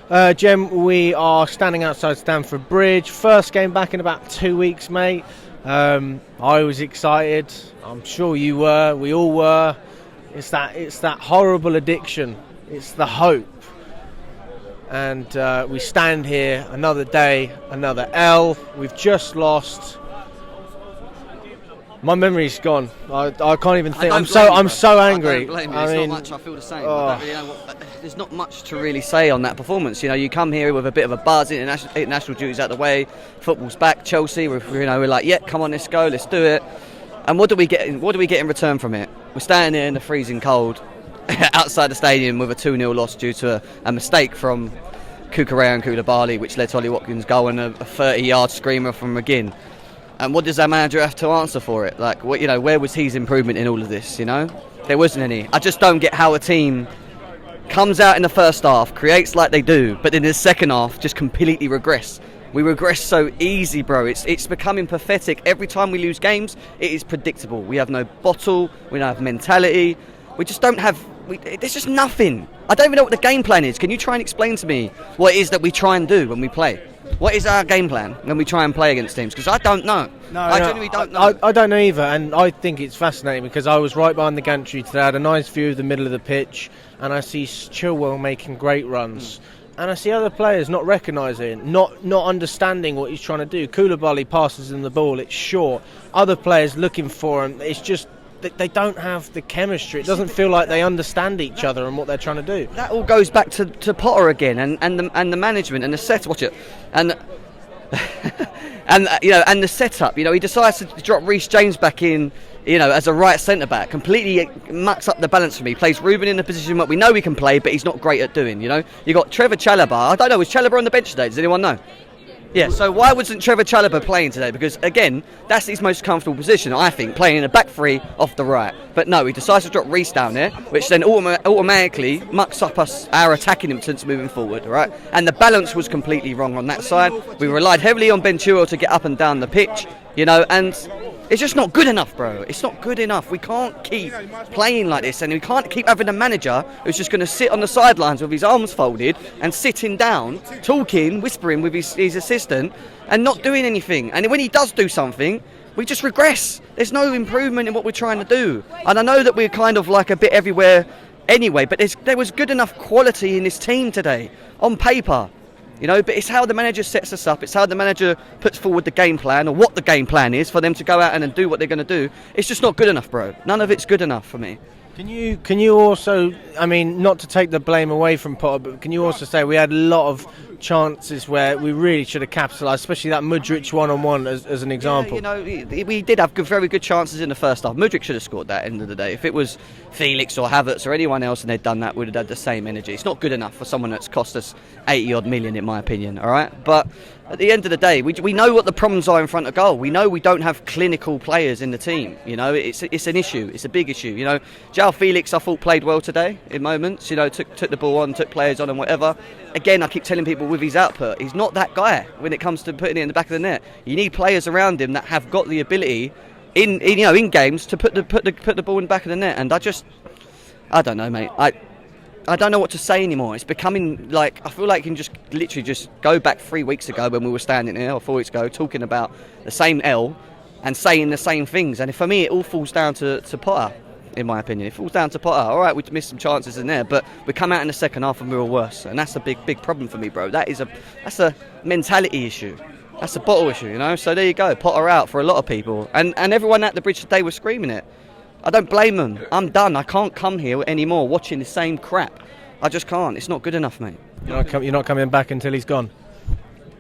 Jem, we are standing outside Stamford Bridge. First game back in about 2 weeks, mate. I was excited. I'm sure you were. We all were. It's that horrible addiction. It's the hope. And we stand here another day, another L. We've just lost. My memory's gone. I can't even think. I'm so angry. I don't blame you. There's not much. I feel the same. I don't really know there's not much to really say on that performance. You know, you come here with a bit of a buzz. International duties out the way. Football's back. Chelsea. We're like, yeah, come on, let's go, let's do it. And what do we get in return from it? We're standing there in the freezing cold outside the stadium with a 2-0 loss due to a mistake from Kukurea and Koulibaly, which led to Ollie Watkins' goal and a 30-yard screamer from McGinn. And what does our manager have to answer for it? Like, what, where was his improvement in all of this? There wasn't any. I just don't get how a team comes out in the first half, creates like they do, but in the second half just completely regress. We regress so easy, bro. It's becoming pathetic. Every time we lose games, it is predictable. We have no bottle. We don't have mentality. We just don't have... there's just nothing. I don't even know what the game plan is. Can you try and explain to me what it is that we try and do when we play? What is our game plan when we try and play against teams? Because I don't know. I genuinely don't know. I don't know either, and I think it's fascinating because I was right behind the gantry today. I had a nice view of the middle of the pitch, and I see Chilwell making great runs. And I see other players not recognising, not understanding what he's trying to do. Koulibaly passes him the ball, it's short. Other players looking for him, it's just... they don't have the chemistry. It doesn't feel like they understand each other and what they're trying to do. That all goes back to Potter again, and the management and the set. Watch it, and and the setup. He decides to drop Reece James back in, as a right centre back. Completely mucks up the balance for me. Plays Ruben in a position that we know he can play, but he's not great at doing. You got Trevor Chalobah. I don't know. Was Chalobah on the bench today? Does anyone know? Yeah, so why wasn't Trevor Chalobah playing today? Because, again, that's his most comfortable position, I think, playing in a back three off the right. But no, he decides to drop Reece down there, which then automatically mucks up our attacking impotence moving forward, right? And the balance was completely wrong on that side. We relied heavily on Ben Chilwell to get up and down the pitch, and it's just not good enough, bro. It's not good enough. We can't keep playing like this, and we can't keep having a manager who's just going to sit on the sidelines with his arms folded and sitting down, talking, whispering with his assistant and not doing anything. And when he does do something, we just regress. There's no improvement in what we're trying to do. And I know that we're kind of like a bit everywhere anyway, but there was good enough quality in this team today, on paper. But it's how the manager sets us up. It's how the manager puts forward the game plan, or what the game plan is for them to go out and do what they're going to do. It's just not good enough, bro. None of it's good enough for me. Can you also, not to take the blame away from Potter, but can you also say we had a lot of chances where we really should have capitalised, especially that Mudryk one-on-one as an example? Yeah, we did have very good chances in the first half. Mudryk should have scored that at the end of the day. If it was Felix or Havertz or anyone else and they'd done that, we'd have had the same energy. It's not good enough for someone that's cost us 80-odd million, in my opinion, all right? But at the end of the day, we know what the problems are in front of goal. We know we don't have clinical players in the team. It's an issue. It's a big issue. João Felix, I thought, played well today in moments. Took the ball on, took players on and whatever. Again, I keep telling people with his output, he's not that guy when it comes to putting it in the back of the net. You need players around him that have got the ability in games to put the ball in the back of the net. And I don't know, mate. I don't know what to say anymore. It's becoming like, I feel like you can just literally just go back 3 weeks ago when we were standing here, or 4 weeks ago, talking about the same L and saying the same things. And for me, it all falls down to Potter, in my opinion. It falls down to Potter. All right, we missed some chances in there, but we come out in the second half and we were worse. And that's a big problem for me, bro. That's a mentality issue. That's a bottle issue, So there you go, Potter out for a lot of people. And everyone at the bridge today was screaming it. I don't blame them. I'm done. I can't come here anymore watching the same crap. I just can't. It's not good enough, mate. You're not coming back until he's gone?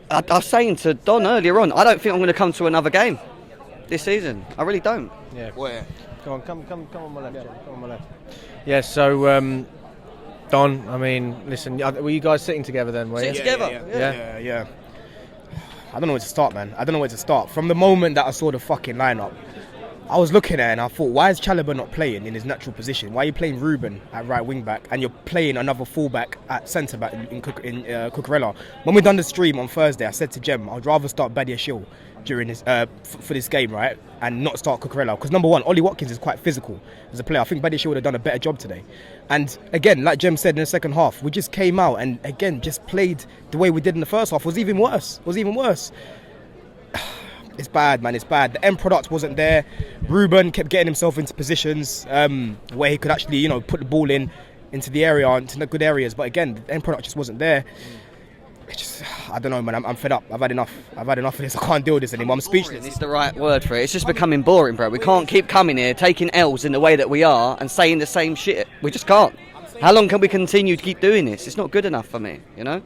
I was saying to Don earlier on, I don't think I'm going to come to another game this season. I really don't. Yeah. Where? Come on my left, Jim. Come on my left. Yeah, so, Don, listen, were you guys sitting together then, were you? Sitting together? Yeah. I don't know where to start, man. I don't know where to start. From the moment that I saw the fucking lineup, I was looking at it and I thought, why is Chalobah not playing in his natural position? Why are you playing Ruben at right wing back and you're playing another fullback at centre back in Cucurella? When we done the stream on Thursday, I said to Jem, I'd rather start Badiashile during this for this game, right, and not start Cucurella, because number one, Ollie Watkins is quite physical as a player. I think Badiashile would have done a better job today. And again, like Jem said, in the second half, we just came out and again just played the way we did in the first half. It was even worse. It's bad, man. It's bad. The end product wasn't there. Ruben kept getting himself into positions where he could actually, put the ball into the area, into the good areas. But again, the end product just wasn't there. It's just, I don't know, man. I'm fed up. I've had enough of this. I can't deal with this anymore. I'm speechless. It's the right word for it. It's just becoming boring, bro. We can't keep coming here, taking L's in the way that we are and saying the same shit. We just can't. How long can we continue to keep doing this? It's not good enough for me, It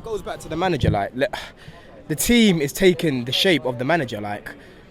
goes back to the manager, the team is taking the shape of the manager.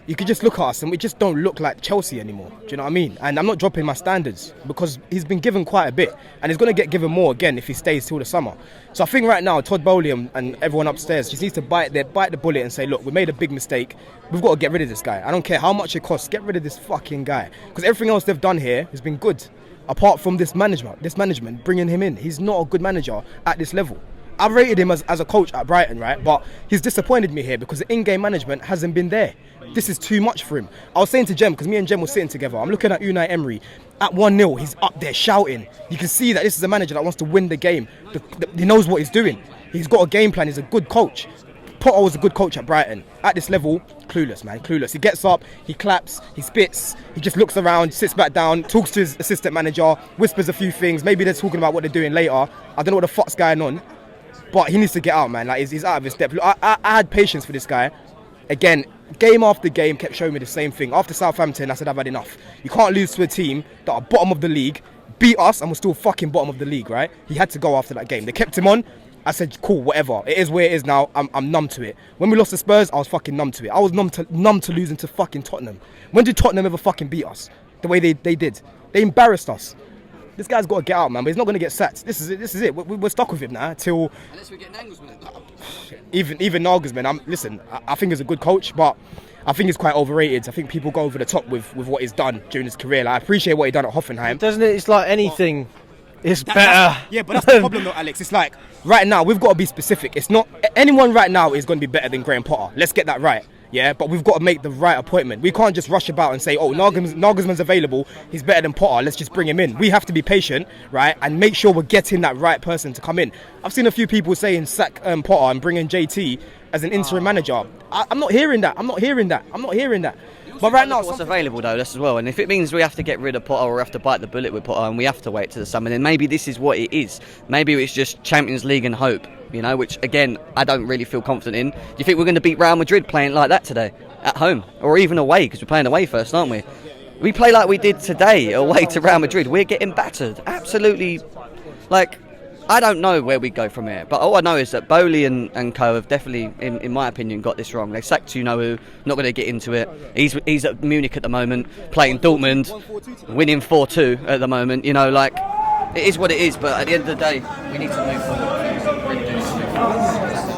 You could just look at us and we just don't look like Chelsea anymore. Do you know what I mean? And I'm not dropping my standards because he's been given quite a bit and he's going to get given more again if he stays till the summer. So I think right now Todd Bowley and everyone upstairs just needs to bite the bullet and say, look, we made a big mistake. We've got to get rid of this guy. I don't care how much it costs. Get rid of this fucking guy, because everything else they've done here has been good. Apart from this management bringing him in, he's not a good manager at this level. I've rated him as a coach at Brighton, right? But he's disappointed me here because the in-game management hasn't been there. This is too much for him. I was saying to Jem, because me and Jem were sitting together, I'm looking at Unai Emery. At 1-0, he's up there shouting. You can see that this is a manager that wants to win the game. He knows what he's doing. He's got a game plan. He's a good coach. Potter was a good coach at Brighton. At this level, clueless, man, clueless. He gets up, he claps, he spits, he just looks around, sits back down, talks to his assistant manager, whispers a few things. Maybe they're talking about what they're doing later. I don't know what the fuck's going on. But he needs to get out, man. He's out of his step. Look, I had patience for this guy. Again, game after game kept showing me the same thing. After Southampton, I said I've had enough. You can't lose to a team that are bottom of the league, beat us, and we're still fucking bottom of the league, right? He had to go after that game. They kept him on. I said, cool, whatever. It is where it is now. I'm numb to it. When we lost to Spurs, I was fucking numb to it. I was numb to losing to fucking Tottenham. When did Tottenham ever fucking beat us the way they did? They embarrassed us. This guy's got to get out, man, but he's not going to get sacked. This is it. We're stuck with him now till... Unless we get Nagelsmann. Even Nagelsmann, I think he's a good coach, but I think he's quite overrated. I think people go over the top with what he's done during his career. I appreciate what he done at Hoffenheim. Doesn't it? It's like anything. It's better. Yeah, but that's the problem though, Alex. It's like, right now, we've got to be specific. It's not... Anyone right now is going to be better than Graham Potter. Let's get that right. Yeah, but we've got to make the right appointment. We can't just rush about and say, oh, Nagelsmann's available, he's better than Potter, let's just bring him in. We have to be patient, right, and make sure we're getting that right person to come in. I've seen a few people saying sack Potter and bring in JT as an interim manager. I'm not hearing that. But right now, what's available though, that's as well. And if it means we have to get rid of Potter or we have to bite the bullet with Potter and we have to wait to the summer, then maybe this is what it is. Maybe it's just Champions League and hope, which again I don't really feel confident in. Do you think we're going to beat Real Madrid playing like that today at home or even away? Because we're playing away first, aren't we? We play like we did today away to Real Madrid. We're getting battered, absolutely. I don't know where we go from here, but all I know is that Bowley and co have definitely, in my opinion, got this wrong. They sacked who. Not going to get into it. He's at Munich at the moment, playing Dortmund, winning 4-2 at the moment. It is what it is. But at the end of the day, we need to move forward. Really do need to move forward.